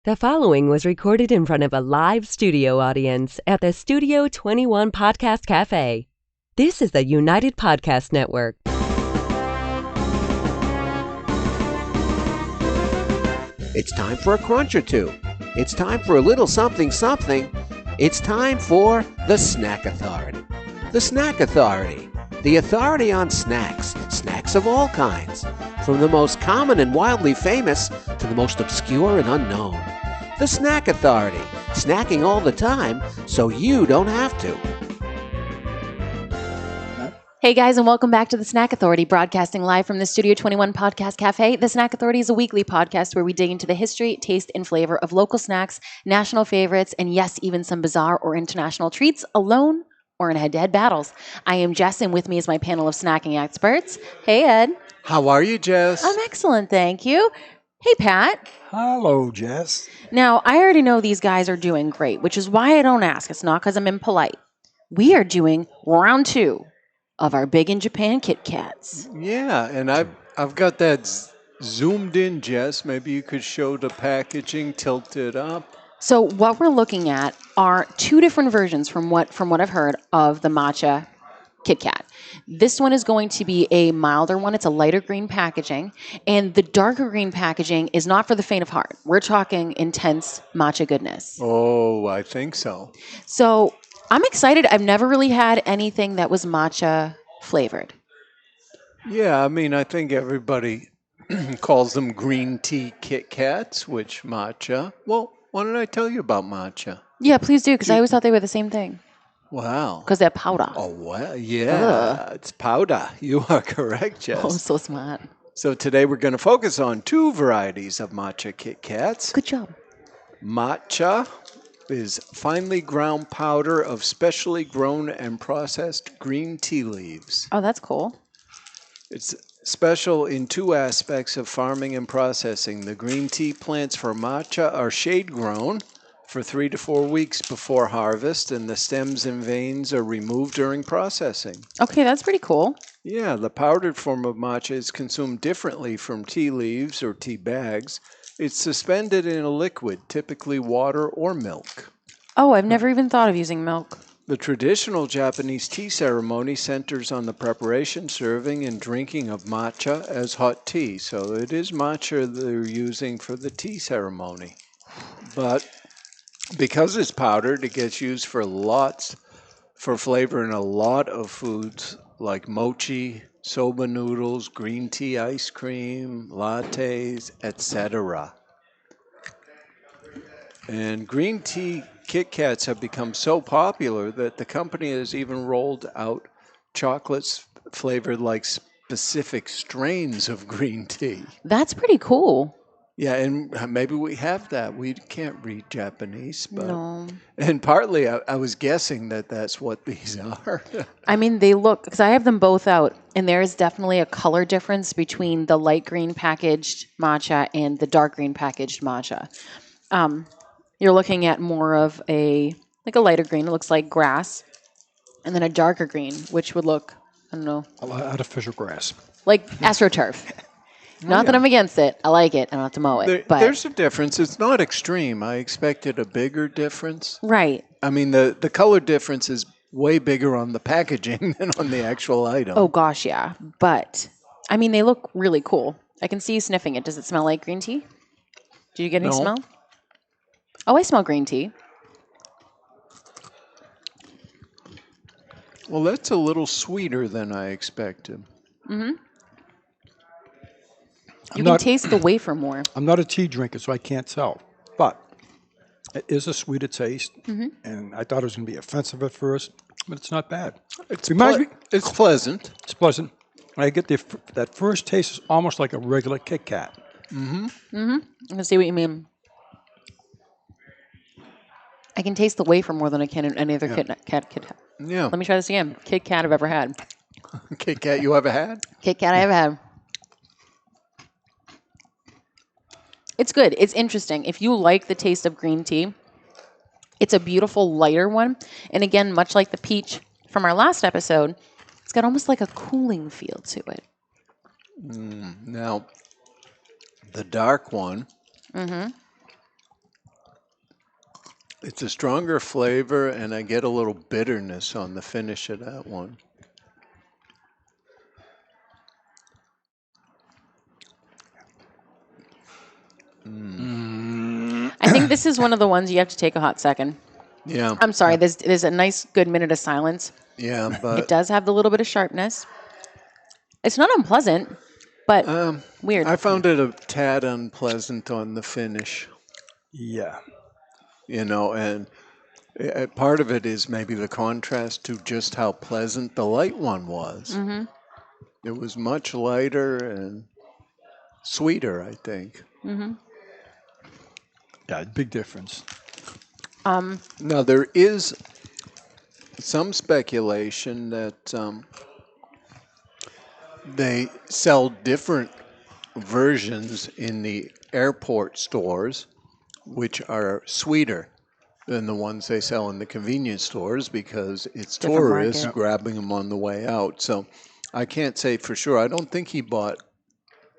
The following was recorded in front of a live studio audience at the Studio 21 Podcast Café. This is the United Podcast Network. It's time for a crunch or two. It's time for a little something something. It's time for the Snack Authority. The Snack Authority. The authority on snacks. Snacks of all kinds. From the most common and wildly famous to the most obscure and unknown. The Snack Authority. Snacking all the time so you don't have to. Hey guys, and welcome back to the Snack Authority, broadcasting live from the Studio 21 Podcast Café. The Snack Authority is a weekly podcast where we dig into the history, taste, and flavor of local snacks, national favorites, and yes, even some bizarre or international treats, alone or in head-to-head battles. I am Jess, and with me is my panel of snacking experts. Hey, Ed. How are you, Jess? I'm excellent, thank you. Hey, Pat. Hello, Jess. Now, I already know these guys are doing great, which is why I don't ask. It's not because I'm impolite. We are doing round two of our Big in Japan KitKats. Yeah, and I've got that zoomed in, Jess. Maybe you could show the packaging, tilt it up. So what we're looking at are two different versions from what I've heard of the matcha KitKat. This one is going to be a milder one. It's a lighter green packaging. And the darker green packaging is not for the faint of heart. We're talking intense matcha goodness. Oh, I think so. So I'm excited. I've never really had anything that was matcha flavored. Yeah, I mean, I think everybody calls them green tea KitKats, which matcha. Well, why don't I tell you about matcha? Yeah, please do, because I always thought they were the same thing. Wow. Because they're powder. Oh, well, yeah. It's powder. You are correct, Jess. Oh, so smart. So today we're going to focus on two varieties of matcha KitKats. Good job. Matcha is finely ground powder of specially grown and processed green tea leaves. Oh, that's cool. It's special in two aspects of farming and processing. The green tea plants for matcha are shade grown for 3 to 4 weeks before harvest, and the stems and veins are removed during processing. Okay, that's pretty cool. Yeah, the powdered form of matcha is consumed differently from tea leaves or tea bags. It's suspended in a liquid, typically water or milk. Oh, I've never even thought of using milk. The traditional Japanese tea ceremony centers on the preparation, serving, and drinking of matcha as hot tea. So it is matcha they're using for the tea ceremony. But because it's powdered, it gets used for flavor in a lot of foods like mochi, soba noodles, green tea ice cream, lattes, etc. And green tea KitKats have become so popular that the company has even rolled out chocolates flavored like specific strains of green tea. That's pretty cool. Yeah, and maybe we have that. We can't read Japanese, but No. And partly I was guessing that that's what these are. I mean, they look, because I have them both out, and there is definitely a color difference between the light green packaged matcha and the dark green packaged matcha. You're looking at more of a lighter green. It looks like grass, and then a darker green, which would look, I don't know, Artificial grass. like AstroTurf. Not that I'm against it. I like it. I don't have to mow it. But There's a difference. It's not extreme. I expected a bigger difference. right. I mean, the color difference is way bigger on the packaging than on the actual item. Oh, gosh, yeah. But, I mean, they look really cool. I can see you sniffing it. Does it smell like green tea? Do you get any No. smell? Oh, I smell green tea. Well, that's a little sweeter than I expected. You can taste the wafer more. I'm not a tea drinker, so I can't tell. But it is a sweeter taste, and I thought it was going to be offensive at first, but it's not bad. It's It's pleasant. pleasant. I get that first taste is almost like a regular KitKat. I can see what you mean. I can taste the wafer more than I can in any other KitKat. Yeah. Let me try this again. KitKat I've ever had. KitKat you ever had? KitKat I ever had. It's good. It's interesting. If you like the taste of green tea, it's a beautiful lighter one. And again, much like the peach from our last episode, it's got almost like a cooling feel to it. Now, the dark one It's a stronger flavor, and I get a little bitterness on the finish of that one. I think this is one of the ones you have to take a hot second. Yeah. I'm sorry, there's a nice good minute of silence. Yeah, It but does have the little bit of sharpness. It's not unpleasant, but weird. I found it a tad unpleasant on the finish. Yeah. And part of it is maybe the contrast to just how pleasant the light one was. Mm-hmm. It was much lighter and sweeter, I think. Mm-hmm. Yeah, big difference. Now, there is some speculation that they sell different versions in the airport stores, which are sweeter than the ones they sell in the convenience stores because it's Different tourists market. grabbing them on the way out. So I can't say for sure. I don't think he bought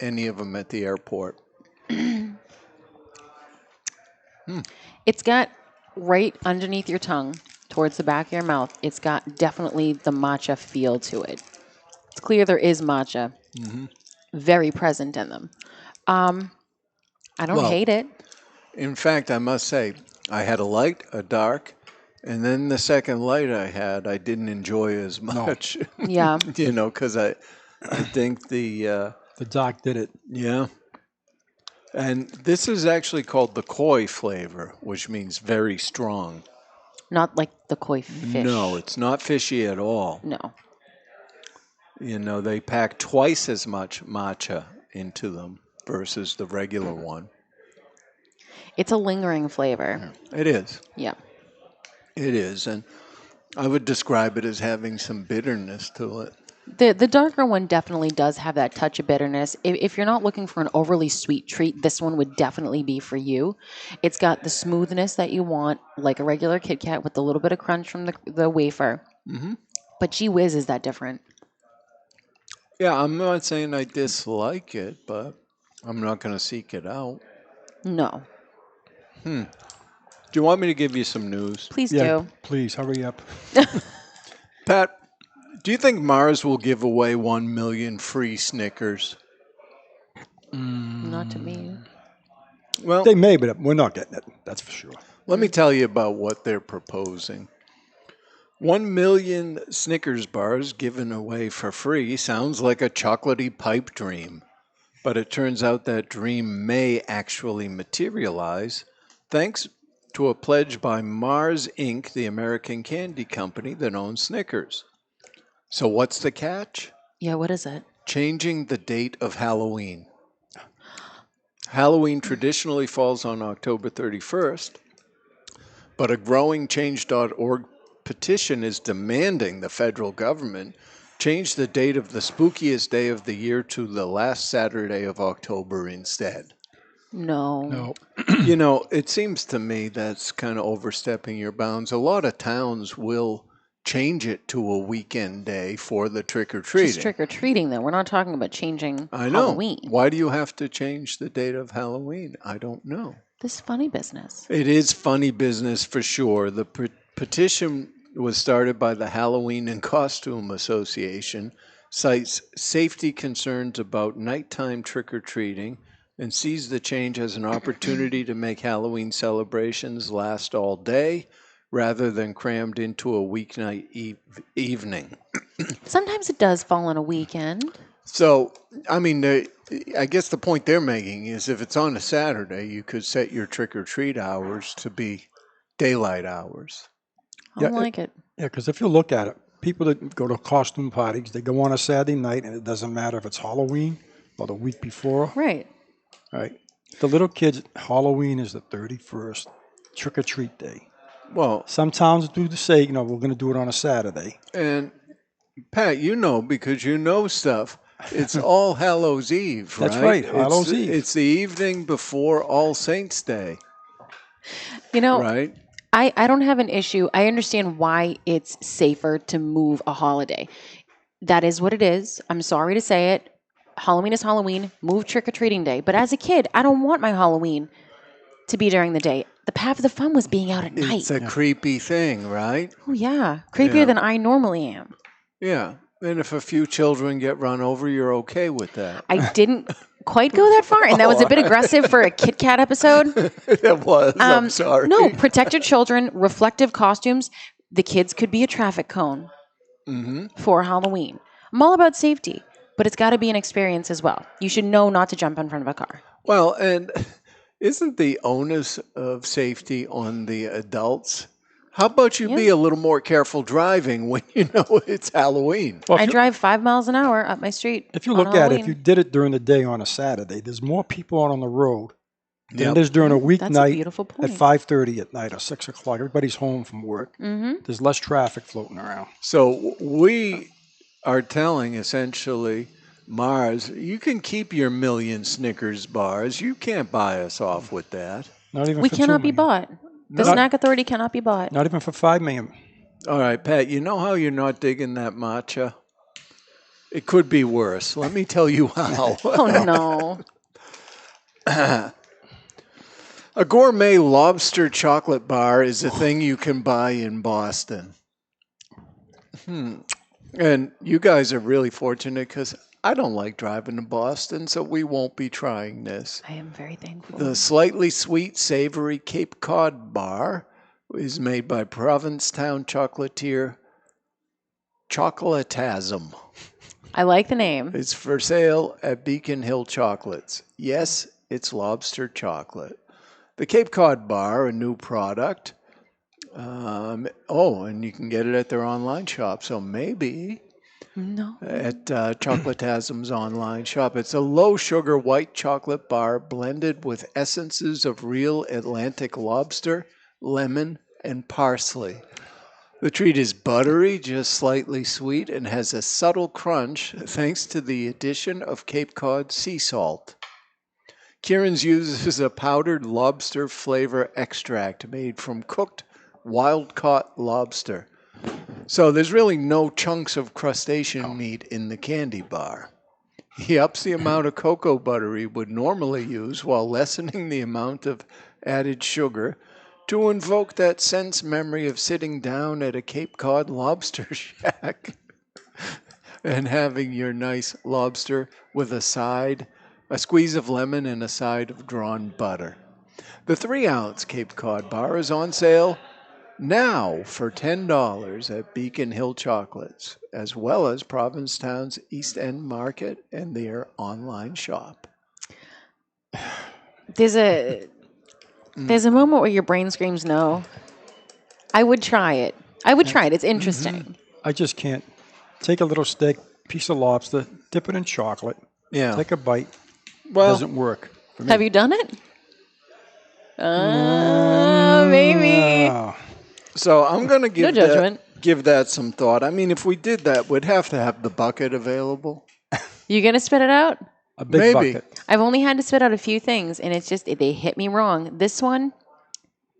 any of them at the airport. It's got right underneath your tongue, towards the back of your mouth, it's got definitely the matcha feel to it. It's clear there is matcha very present in them. I don't hate it. In fact, I must say, I had a light, a dark, and then the second light I had, I didn't enjoy as much. Yeah. Because I think The doc did it. yeah. And this is actually called the koi flavor, which means very strong. Not like the koi fish. No, it's not fishy at all. No. They pack twice as much matcha into them versus the regular one. It's a lingering flavor. It is. Yeah. It is. And I would describe it as having some bitterness to it. The darker one definitely does have that touch of bitterness. If you're not looking for an overly sweet treat, this one would definitely be for you. It's got the smoothness that you want, like a regular KitKat with a little bit of crunch from the wafer. Mm-hmm. But gee whiz, is that different? Yeah, I'm not saying I dislike it, but I'm not going to seek it out. No. Do you want me to give you some news? Please Yeah, do. please hurry up. Pat, do you think Mars will give away 1 million free Snickers? Not to me. Well, They may, but we're not getting it. That's for sure. let me tell you about what they're proposing. 1 million Snickers bars given away for free sounds like a chocolatey pipe dream. But it turns out that dream may actually materialize thanks to a pledge by Mars Inc., the American candy company that owns Snickers. So what's the catch? Yeah, what is it? Changing the date of Halloween. Halloween traditionally falls on October 31st, but a growing Change.org petition is demanding the federal government change the date of the spookiest day of the year to the last Saturday of October instead. No. It seems to me that's kind of overstepping your bounds. A lot of towns will change it to a weekend day for the trick-or-treating. Just trick-or-treating, though. We're not talking about changing I know. Halloween. Why do you have to change the date of Halloween? I don't know. This is funny business. It is funny business for sure. The petition was started by the Halloween and Costume Association, cites safety concerns about nighttime trick-or-treating, and sees the change as an opportunity to make Halloween celebrations last all day rather than crammed into a weeknight evening. Sometimes it does fall on a weekend. So, I guess the point they're making is if it's on a Saturday, you could set your trick-or-treat hours to be daylight hours. I don't like it. Yeah, because if you look at it, people that go to costume parties, they go on a Saturday night, and it doesn't matter if it's Halloween or the week before. Right. Right. The little kids, Halloween is the 31st, trick-or-treat day. Well, Some towns do say, we're going to do it on a Saturday. and Pat, because you know stuff. It's All Hallows Eve, right? That's right, Hallows Eve. It's the evening before All Saints Day, right? I don't have an issue. I understand why it's safer to move a holiday. That is what it is. I'm sorry to say it. Halloween is Halloween. Move trick-or-treating day. But as a kid, I don't want my Halloween to be during the day. Half of the fun was being out at night. It's a creepy thing, right? Oh, yeah. Creepier than I normally am. Yeah. And if a few children get run over, you're okay with that. I didn't quite go that far, and that was a bit aggressive for a KitKat episode. It was. I'm sorry. No, protect your children, reflective costumes. The kids could be a traffic cone for Halloween. I'm all about safety, but it's got to be an experience as well. You should know not to jump in front of a car. Well, and isn't the onus of safety on the adults? How about you be a little more careful driving when you know it's Halloween? Well, I drive 5 miles an hour up my street. If you look at it, if you did it during the day on a Saturday, there's more people out on the road than there's during a That's a weeknight beautiful point. at 5:30 at night or 6 o'clock. Everybody's home from work. There's less traffic floating around. So we are telling essentially Mars, you can keep your million Snickers bars. You can't buy us off with that. Not even We for cannot 2 be million. bought. The Snack Authority cannot be bought. Not even for 5 million. All right, Pat, you know how you're not digging that matcha? It could be worse. Let me tell you how. Oh, no. A gourmet lobster chocolate bar is a thing you can buy in Boston. And you guys are really fortunate because I don't like driving to Boston, so we won't be trying this. I am very thankful. The slightly sweet, savory Cape Cod bar is made by Provincetown chocolatier Chocolatasm. I like the name. It's for sale at Beacon Hill Chocolates. Yes, it's lobster chocolate. The Cape Cod bar, a new product. And you can get it at their online shop. So maybe at Chocolatasm's online shop. It's a low-sugar white chocolate bar blended with essences of real Atlantic lobster, lemon, and parsley. The treat is buttery, just slightly sweet, and has a subtle crunch thanks to the addition of Cape Cod sea salt. Kieran's uses a powdered lobster flavor extract made from cooked wild-caught lobster. So there's really no chunks of crustacean meat in the candy bar. He ups the amount of cocoa butter he would normally use while lessening the amount of added sugar to invoke that sense memory of sitting down at a Cape Cod lobster shack and having your nice lobster with a squeeze of lemon and a side of drawn butter. The 3-ounce Cape Cod bar is on sale now for $10 at Beacon Hill Chocolates, as well as Provincetown's East End Market and their online shop. There's a moment where your brain screams no. I would try it. It's interesting. I just can't. Take a little steak, piece of lobster, dip it in chocolate, take a bite. Well, doesn't work for me. Have you done it? Maybe. No. So I'm going to No judgment. give that some thought. I mean, if we did that, we'd have to have the bucket available. You gonna spit it out? A big Maybe. bucket. I've only had to spit out a few things, and it's just they hit me wrong. This one,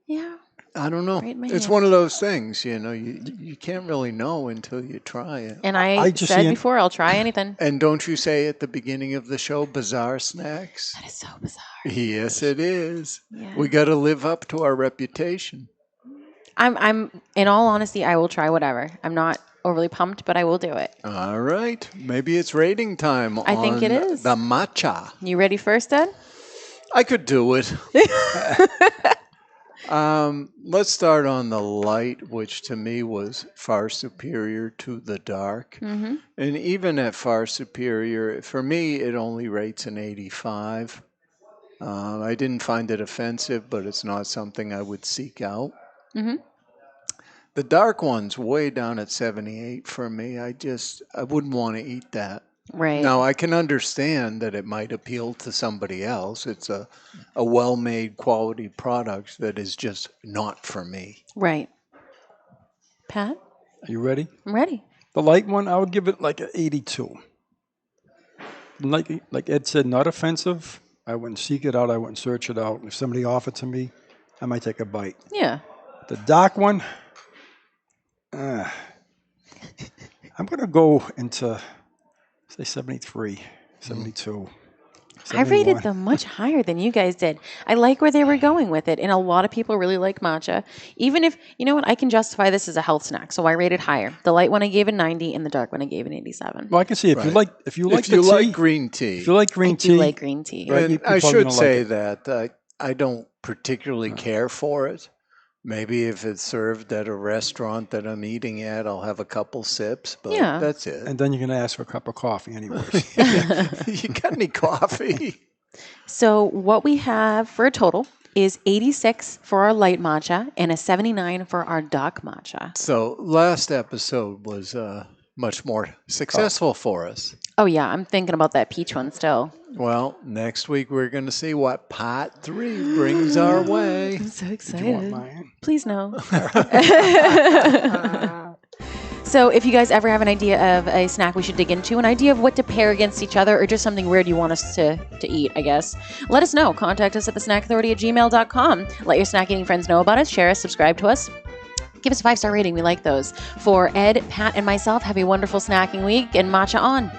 yeah. I don't know. Right in my It's hand. one of those things, you can't really know until you try it. And I I just said see it- before, I'll try anything. And don't you say at the beginning of the show, bizarre snacks? That is so bizarre. Yes, it is. Yeah. We got to live up to our reputation. I'm in all honesty, I will try whatever. I'm not overly pumped, but I will do it. All right. Maybe it's rating time I think it is. the matcha. You ready first, Ed? I could do it. Let's start on the light, which to me was far superior to the dark. Mm-hmm. And even at far superior, for me, it only rates an 85. I didn't find it offensive, but it's not something I would seek out. Mm-hmm. The dark one's way down at 78 for me. I wouldn't want to eat that. Right. Now, I can understand that it might appeal to somebody else. It's a well-made quality product that is just not for me. Right. Pat, Are you ready? I'm ready. The light one, I would give it like an 82. Like Ed said, not offensive. I wouldn't seek it out. I wouldn't search it out. If somebody offered to me, I might take a bite. Yeah. The dark one, I'm going to go into, say, 73, 72. I rated 71. them much higher than you guys did. I like where they were going with it, and a lot of people really like matcha. Even if, you know what, I can justify this as a health snack, so I rated higher. The light one I gave a 90, and the dark one I gave an 87. Well, I can see if you like If the you tea, like green tea. if you like green I tea, do like green tea. Right. And People I are should gonna like say it. that I don't particularly care for it. Maybe if it's served at a restaurant that I'm eating at, I'll have a couple sips, but Yeah. that's it. and then you're going to ask for a cup of coffee anyways. You got any coffee? So what we have for a total is 86 for our light matcha and a 79 for our dark matcha. So last episode was much more successful for us. Oh yeah, I'm thinking about that peach one still. Well, next week we're going to see what pot 3 brings our way. I'm so Do you want excited. mine? Please no. So if you guys ever have an idea of a snack we should dig into, an idea of what to pair against each other, or just something weird you want us to eat, I guess, let us know. Contact us at thesnackauthority@gmail.com. Let your snack eating friends know about us. Share us. Subscribe to us. Give us a 5-star rating. We like those. For Ed, Pat, and myself, have a wonderful snacking week, and matcha on.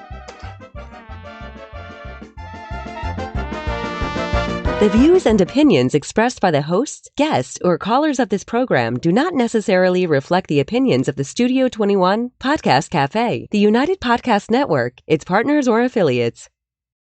The views and opinions expressed by the hosts, guests, or callers of this program do not necessarily reflect the opinions of the Studio 21 Podcast Café, the United Podcast Network, its partners, or affiliates.